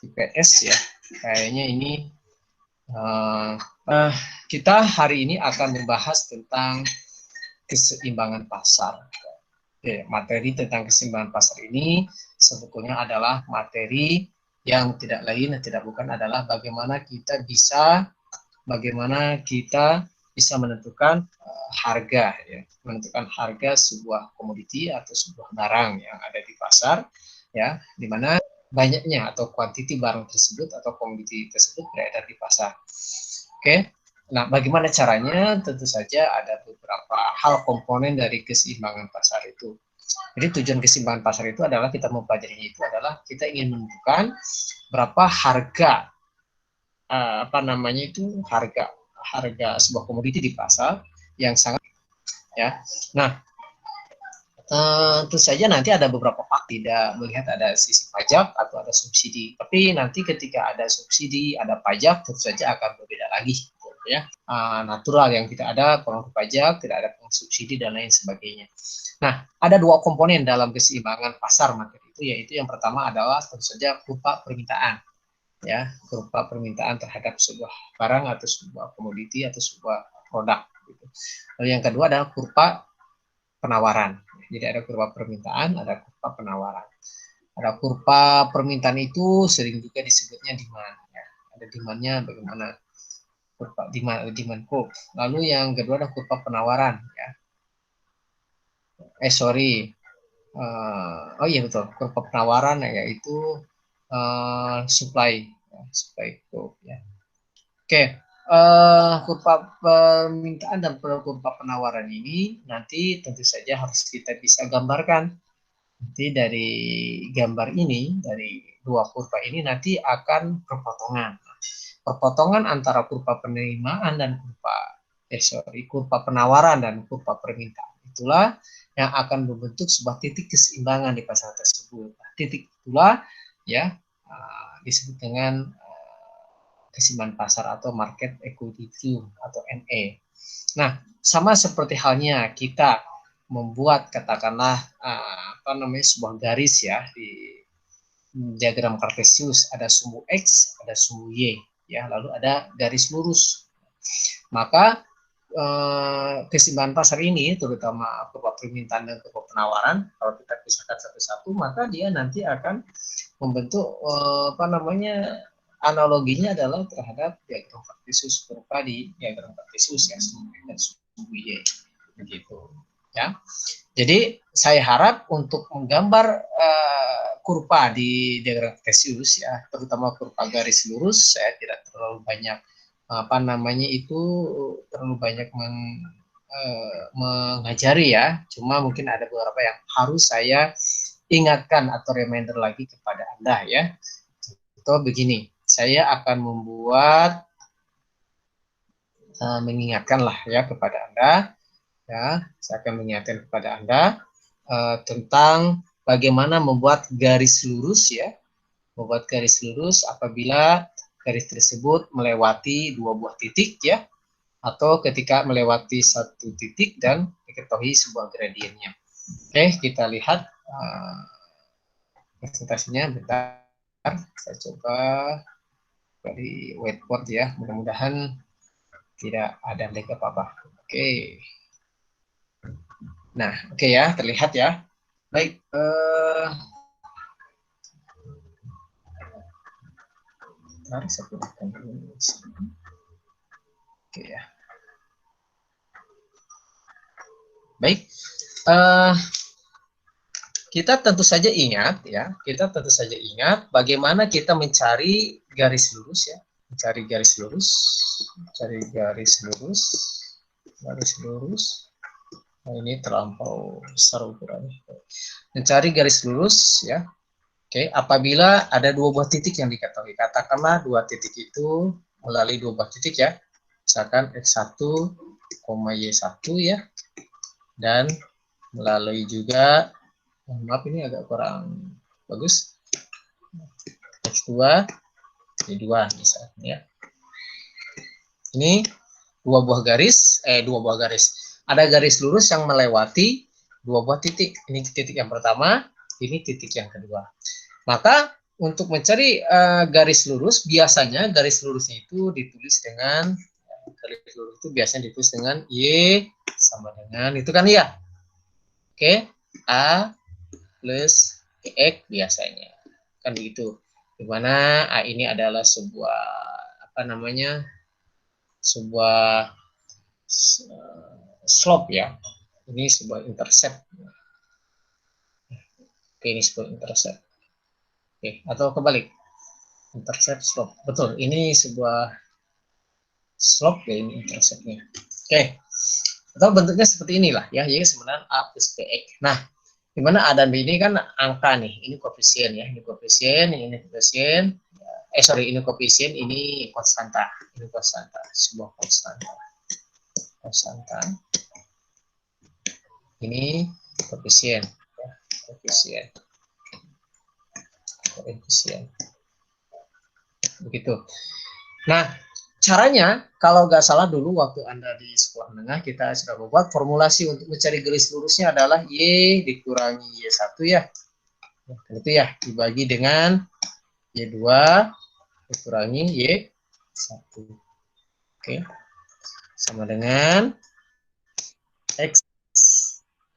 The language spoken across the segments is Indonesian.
IPS ya. Kayaknya ini kita hari ini akan membahas tentang keseimbangan pasar. Oke, materi tentang keseimbangan pasar ini sebetulnya adalah materi yang tidak lain dan tidak bukan adalah bagaimana kita bisa menentukan harga, ya, menentukan harga sebuah komoditi atau sebuah barang yang ada di pasar, ya, di mana banyaknya atau kuantiti barang tersebut atau komoditi tersebut beredar di pasar. Oke, nah bagaimana caranya? Tentu saja ada beberapa hal komponen dari keseimbangan pasar itu. Jadi tujuan keseimbangan pasar itu adalah kita mempelajarinya itu adalah kita ingin menentukan berapa harga harga sebuah komoditi di pasar yang sangat, ya. Nah, tentu saja nanti ada beberapa faktor, tidak melihat ada sisi pajak atau ada subsidi. Tapi nanti ketika ada subsidi, ada pajak, tentu saja akan berbeda lagi, ya. Natural yang tidak ada pengaruh pajak, tidak ada pengaruh subsidi dan lain sebagainya. Nah, ada dua komponen dalam keseimbangan pasar materi itu, yaitu yang pertama adalah tentu saja kurva permintaan, ya, berupa permintaan terhadap sebuah barang atau sebuah komoditi atau sebuah produk gitu. Lalu yang kedua adalah kurva penawaran. Jadi ada kurva permintaan, ada kurva penawaran. Ada kurva permintaan itu sering juga disebutnya demand, ya. Ada demandnya bagaimana, kurva demand curve. Lalu yang kedua ada kurva penawaran, ya. Oh iya betul, kurva penawaran yaitu supply curve, ya. Oke, kurva permintaan dan kurva penawaran ini nanti tentu saja harus kita bisa gambarkan. Nanti dari gambar ini, dari dua kurva ini nanti akan perpotongan antara kurva penerimaan dan kurva penawaran dan kurva permintaan. Itulah yang akan membentuk sebuah titik keseimbangan di pasar tersebut. Titik itulah, ya, disebut dengan keseimbangan pasar atau market equilibrium atau ME. Nah, sama seperti halnya kita membuat katakanlah sebuah garis, ya, di diagram kartesius, ada sumbu X, ada sumbu Y, ya, lalu ada garis lurus. Maka keseimbangan pasar ini, terutama kurva permintaan dan kurva penawaran, kalau kita pisahkan satu-satu, maka dia nanti akan membentuk analoginya adalah terhadap diagram kartesius kurva di diagram kartesius, ya, sumbu Y, begitu, ya. Jadi saya harap untuk menggambar kurva di diagram kartesius, ya, terutama kurva garis lurus, saya tidak terlalu banyak terlalu banyak mengajari, ya. Cuma mungkin ada beberapa yang harus saya ingatkan atau reminder lagi kepada Anda, ya. Itu begini, saya akan membuat mengingatkanlah, ya, kepada Anda, ya, saya akan mengingatkan kepada Anda tentang bagaimana membuat garis lurus, ya, membuat garis lurus apabila garis tersebut melewati dua buah titik, ya, atau ketika melewati satu titik dan diketahui sebuah gradiennya. Oke, kita lihat presentasinya bentar. Saya coba dari whiteboard, ya, mudah-mudahan tidak ada lag apa-apa. Oke. Nah, oke, ya, terlihat, ya. Baik, saya gunakan dulu. Oke, ya. Baik, kita tentu saja ingat, ya, bagaimana kita mencari garis lurus, ya, mencari garis lurus. Nah, ini terlampau besar ukurannya. Mencari garis lurus, ya. Oke, apabila ada dua buah titik yang diketahui, katakanlah dua titik itu melalui dua buah titik, ya, misalkan X1, Y1, ya, dan melalui juga, maaf ini agak kurang bagus, X2, Y2 misalnya, ya. Ini dua buah garis, ada garis lurus yang melewati dua buah titik. Ini titik yang pertama, ini titik yang kedua. Maka untuk mencari garis lurus, biasanya garis lurusnya itu ditulis dengan garis lurus itu biasanya ditulis dengan Y sama dengan itu kan ya. Oke, A plus X biasanya. Kan begitu. Dimana A ini adalah sebuah apa namanya? Sebuah slope ya. Ini sebuah intercept. Oke, ini sebuah intercept. Oke, atau kebalik. Intercept slope. Betul, ini sebuah slope ya ini interceptnya. Oke. Atau bentuknya seperti inilah ya. Jadi sebenarnya A plus BX. Nah, dimana A dan B ini kan angka nih. Ini koefisien ya. Ini koefisien, ini koefisien. Sorry, ini koefisien, ini konstanta. Ini konstanta, sebuah konstanta. Konstanta. Ini koefisien. Ya, koefisien. Koefisien. Begitu. Nah, caranya, kalau nggak salah dulu waktu Anda di sekolah menengah, kita sudah membuat formulasi untuk mencari garis lurusnya adalah Y dikurangi Y1 ya. Itu ya, dibagi dengan Y2 dikurangi Y1. Oke. Sama dengan X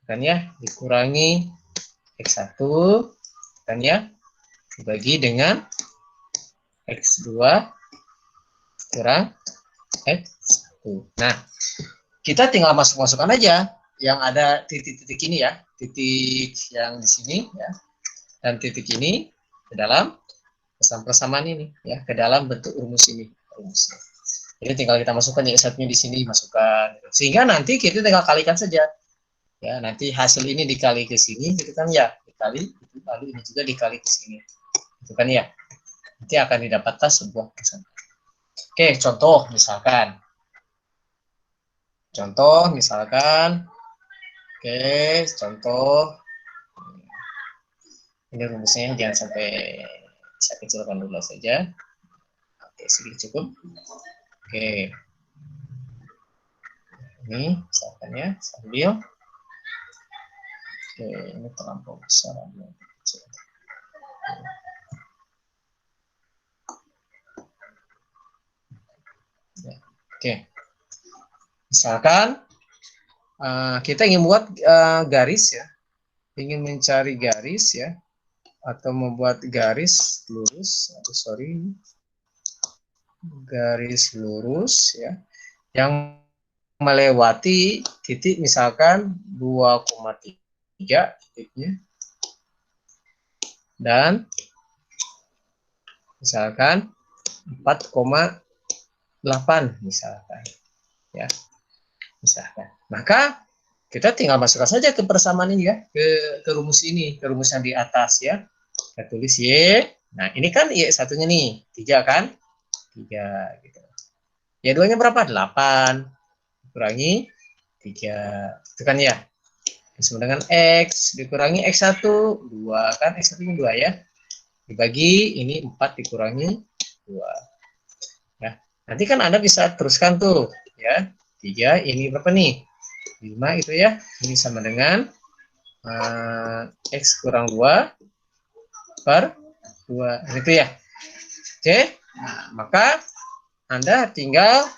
kan ya, dikurangi X1 kan ya, dibagi dengan X2 kurang X1. Nah, kita tinggal masuk-masukkan aja yang ada titik-titik ini ya, titik yang di sini ya, dan titik ini ke dalam persamaan ini ya, ke dalam bentuk rumus ini. Rumusnya. Jadi tinggal kita masukkan yang satunya di sini, masukkan. Sehingga nanti kita tinggal kalikan saja. Ya, nanti hasil ini dikali ke sini, gitu kan ya, dikali, lalu ini juga dikali ke sini. Itu kan ya. Nanti akan didapatkan sebuah persamaan. Oke, contoh misalkan. Contoh misalkan. Oke, contoh. Ini rumusnya jangan sampai saya kecilkan dulu saja. Oke, sedikit cukup. Oke. Ini misalkan ya, sambil. Oke, ini terlampau besar. Ya. Oke. Misalkan kita ingin buat garis ya, ingin mencari garis ya, atau membuat garis lurus, garis lurus ya, yang melewati titik misalkan 2,3 titiknya, dan misalkan 4,8 misalkan ya, misalkan. Maka kita tinggal masukkan saja ke persamaan ini ya, ke rumus ini, ke rumus yang di atas ya. Kita tulis Y. Nah, ini kan Y satunya nih, 3 kan? 3 gitu. Y2-nya berapa? 8. Kurangi 3. Itu kan ya. Sama dengan X dikurangi X1, 2 kan? X1-nya 2 ya. Dibagi ini 4 dikurangi 2. Nah, nanti kan Anda bisa teruskan tuh ya. 3 ini berapa nih? 5 itu ya. Ini sama dengan X kurang 2 per 2. Itu ya. Oke. Nah, maka Anda tinggal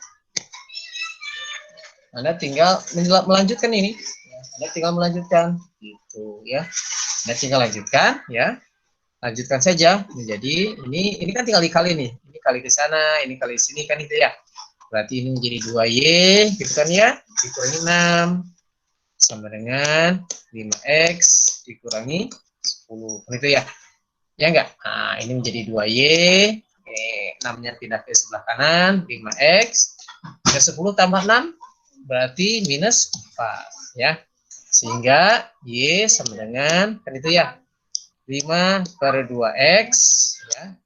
melanjutkan ini. Anda tinggal melanjutkan gitu ya. Anda tinggal lanjutkan ya. Lanjutkan saja menjadi ini kan tinggal dikali nih. Ini kali ke sana, ini kali sini kan itu ya. Berarti ini menjadi 2Y gitu kan ya. Dikurangi 6 sama dengan 5X dikurangi 10. Itu ya. Ya enggak? Nah, ini menjadi 2Y. 6-nya pindah ke sebelah kanan, 5X. Ke 10 tambah 6 berarti minus 4 ya. Sehingga Y sama dengan kan itu ya. 5 per 2X ya.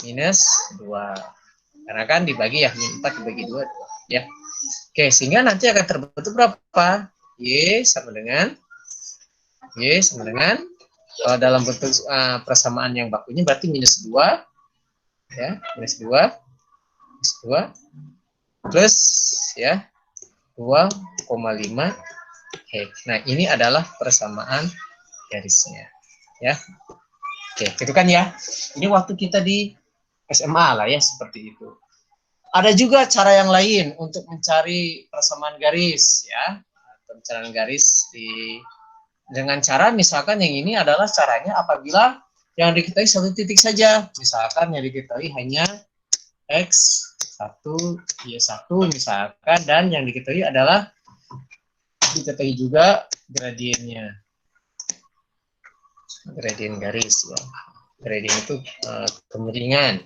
Minus 2. Karena kan dibagi ya, 4 dibagi 2 ya. Oke, sehingga nanti akan terbentuk berapa? Y sama dengan kalau dalam bentuk persamaan yang bakunya berarti minus 2 ya, minus 2 plus ya 2,5 H. Nah, ini adalah persamaan garisnya ya. Oke, gitu kan ya. Ini waktu kita di SMA lah ya, seperti itu. Ada juga cara yang lain untuk mencari persamaan garis ya. Pencarian garis dengan cara misalkan yang ini adalah caranya apabila yang diketahui satu titik saja. Misalkan yang diketahui hanya X1, Y1 misalkan, dan yang diketahui adalah diketahui juga gradiennya. Gradien garis ya. Gradien itu kemiringan.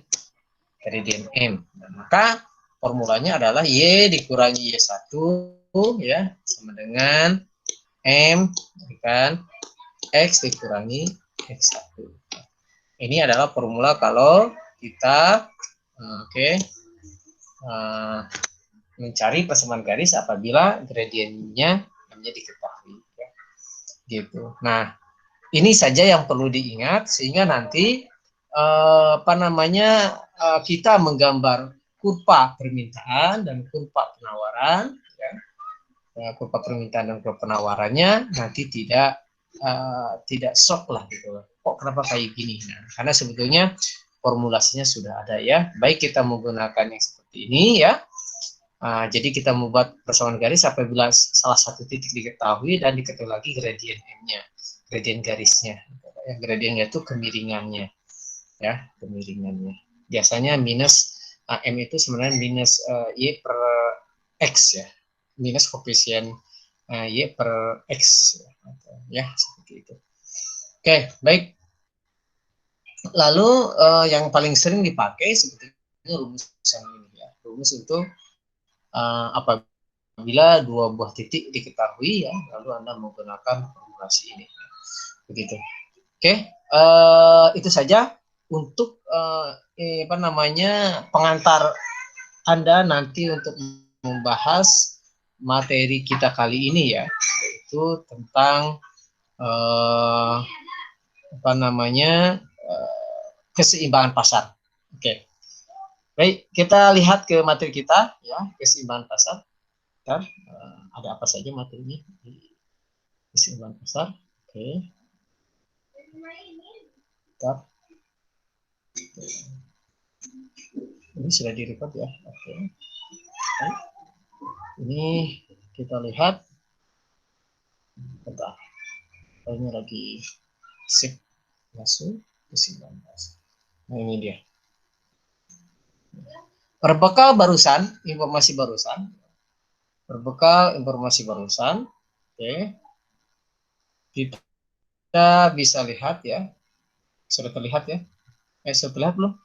Gradien M. Nah, maka formulanya adalah Y dikurangi Y1 ya sama dengan M kan X dikurangi X1. Ini adalah formula kalau kita mencari persamaan garis apabila gradiennya diketahui ya. Gitu. Nah, ini saja yang perlu diingat sehingga nanti kita menggambar kurva permintaan dan kurva penawaran ya. Kurva permintaan dan kurva penawarannya nanti tidak shock lah gitu. Kok kenapa kayak gini? Nah, karena sebetulnya formulasinya sudah ada ya. Baik kita menggunakan yang seperti ini ya. Jadi kita membuat persamaan garis apabila salah satu titik diketahui dan diketahui lagi gradien M-nya, gradien garisnya. Yang gradiennya itu kemiringannya, ya kemiringannya. Biasanya minus M itu sebenarnya minus Y per X ya, minus koefisien Y per X ya seperti itu. Oke, baik. Lalu yang paling sering dipakai sebetulnya rumus yang ini ya, rumus untuk apabila dua buah titik diketahui ya, lalu Anda menggunakan formulasi ini. Begitu. Oke, itu saja untuk pengantar Anda nanti untuk membahas materi kita kali ini ya, yaitu tentang keseimbangan pasar. Oke. Baik, kita lihat ke materi kita ya, keseimbangan pasar. Kan? Ada apa saja materinya di keseimbangan pasar. Oke. Bentar. Ini sudah direkod ya. Oke. Ini kita lihat. Bentar. Ini lagi sip masuk keseimbangan pasar. Nah ini dia. Berbekal informasi barusan, oke, kita bisa lihat ya, sudah terlihat ya, sudah terlihat belum?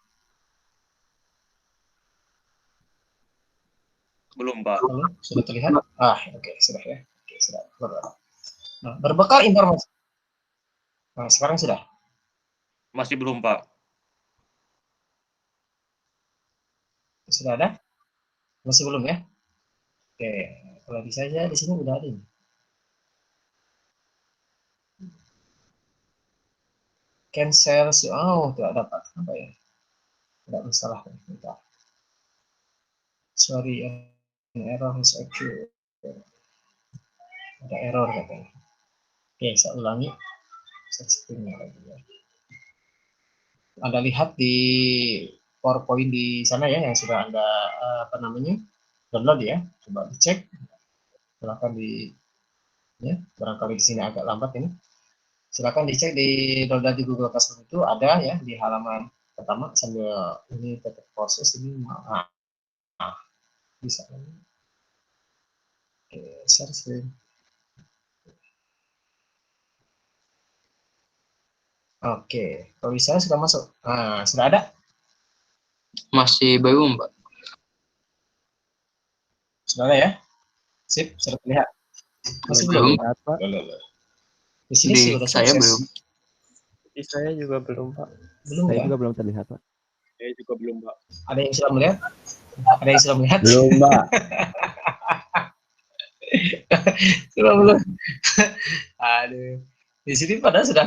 Belum, Pak. Belum, sudah terlihat? Oke, sudah ya, oke, sudah. Nah, berbekal informasi, nah, sekarang sudah? Masih belum, Pak. Sudah ada? Masih belum ya? Oke, kalau bisa aja di sini udah ada ini. Cancel, tidak dapat apa ya? Tidak masalah, bentar. Sorry, an error is occurred. Ada error katanya. Oke, saya ulangi. Saya screen lagi ya. Anda lihat di PowerPoint di sana ya yang sudah Anda download ya. Coba dicek. Silakan ya, barangkali di sini agak lambat ini. Silakan dicek di download di Google Classroom itu ada ya di halaman pertama sambil ini tetap proses ini. Bisa. Oke, share screen. Oke, kalau bisa sudah masuk. Sudah ada? Masih belum, Pak. Sudah ada ya? Sip, sudah terlihat. Masih belum? Pak. Di sini Di sudah saya sukses. belum. Di saya juga belum, Pak. Belum Saya ya? juga belum terlihat, Pak. Saya juga belum, Pak. Ada yang sudah melihat? Ada yang sudah melihat? Belum, Pak. belum. Aduh. Di sini padahal sudah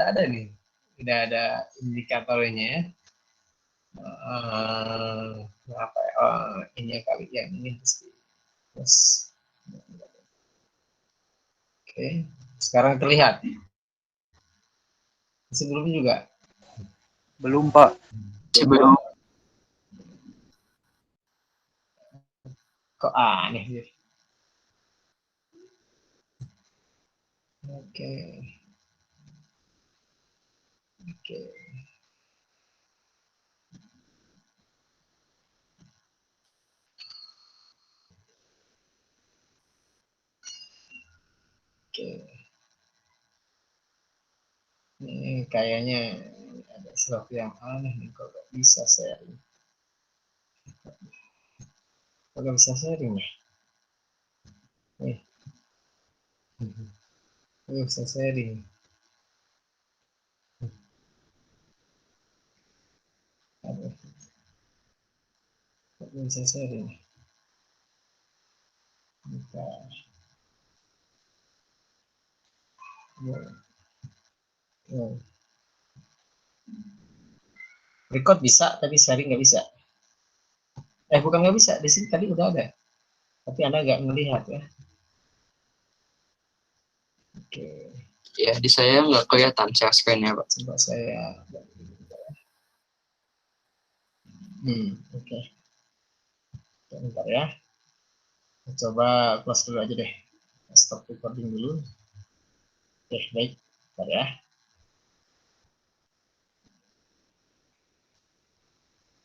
ada nih. Sudah ada indikatornya ya. Apa ya? Ini kali yang ini pasti. Yes. Oke. Sekarang terlihat. Sebelum juga. Belum, Pak. Masih belum. Kok aneh sih? Oke. Oke. Oke. Ini kayaknya ada sesuatu yang aneh nih kalau nggak bisa sharing. Kalau nggak bisa sharing ya? Nih. Nggak bisa sharing. Aduh. Nggak bisa sharing. Bentar. Oh. Record bisa, tapi sharing nggak bisa. Bukan nggak bisa, di sini tadi udah ada. Tapi Anda nggak melihat ya. Oke, Ya, di saya nggak kelihatan share screen-nya, Pak. coba saya. Oke. Bentar ya. Coba close dulu aja deh. Stop recording dulu. Oke, baik. Bentar ya.